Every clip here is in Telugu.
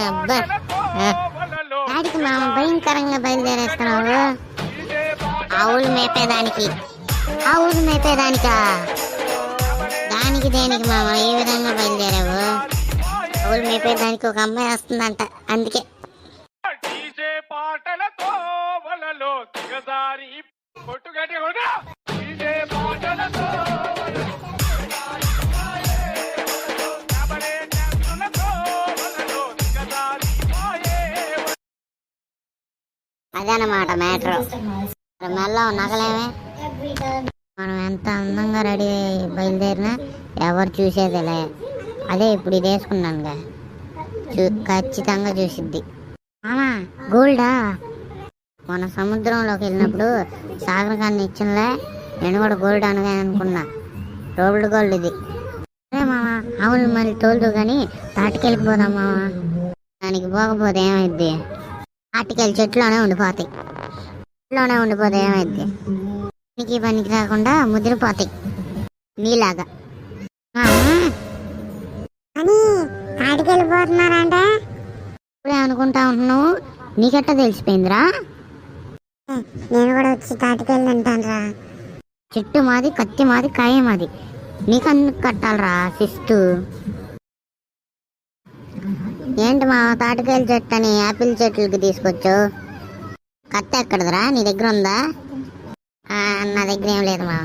అబ్బా ఆడికి మా భయంకరంగా బయలుదేరేస్తున్నావు. ఆవులు మేపేదానికి దానికి దేనికి మామ ఈ విధంగా బయలుదేరావు? ఆవులు మేపేదానికి ఒక అమ్మాయి వస్తుందంట, అందుకే. అదనమాట మ్యాటర్. మెల్ల నగలేమే, మనం ఎంత అందంగా రెడీ బయలుదేరినా ఎవరు చూసేదిలే. అదే ఇప్పుడు ఇది వేసుకున్నానుగా, ఖచ్చితంగా చూసిద్ది. గోల్డా మన సముద్రంలోకి వెళ్ళినప్పుడు సాగర్ గారిని ఇచ్చినలే, నేను కూడా గోల్డ్ అనగా అనుకున్నా. రోల్డ్ గోల్డ్ ఇది. అదే మామ, అవును మళ్ళీ తోలుదు కానీ తాటికెళ్ళిపోదాం మామ. దానికి పోకపోతే ఏమైద్ది? తాటికెళ్ళి చెట్లోనే ఉండిపోతాయి ఏమైద్ది? పనికి రాకుండా ముదిరిపోతాయి నీలాగా. అని తాటికెళ్ళిపోతున్నారంట ఇప్పుడే అనుకుంటా ఉంటున్నావు, నీకెట్టా తెలిసిపోయిందిరా? నేను కూడా వచ్చి తాటికెళ్ళి అంటానురా. చెట్టు మాది, కత్తి మాది, కాయ మాది, నీకందుకు కట్టాలరా శిస్తు. ఏంటి మా తాటికాయల చెట్టు అని యాపిల్ చెట్లకి తీసుకొచ్చావు? కత్తి ఎక్కడదిరా, నీ దగ్గర ఉందా? నా దగ్గర ఏం లేదు మా.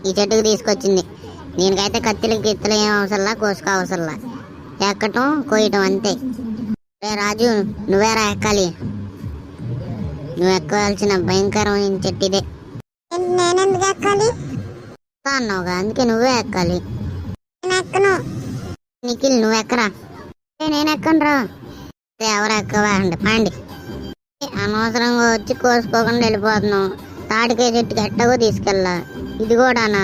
ఈ చెట్టుకు తీసుకొచ్చింది. దీనికైతే కత్తిలకి గిత్తలు ఏం అవసరంలా, కోసుకో అవసరంలా, ఎక్కటం కోయటం అంతే. రాజు నువ్వేరా ఎక్కాలి, నువ్వు ఎక్కవలసిన భయంకరమైన చెట్టు ఇదే. నేనెందుకు ఎక్కాలి అన్నావుగా, అందుకే నువ్వే ఎక్కాలి. నిఖిల్ నువ్వు ఎక్కరా. నేను ఎక్కను రా. ఎవరు ఎక్కవండి పండి. అనవసరంగా వచ్చి కోసుకోకుండా వెళ్ళిపోతున్నావు. తాటికాయ చెట్టుకి ఎట్టగో తీసుకెళ్ళా, ఇది కూడానా?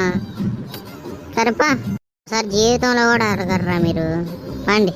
సరేపా, సార్ జీవితంలో కూడా అడగర్రా మీరు, పండి.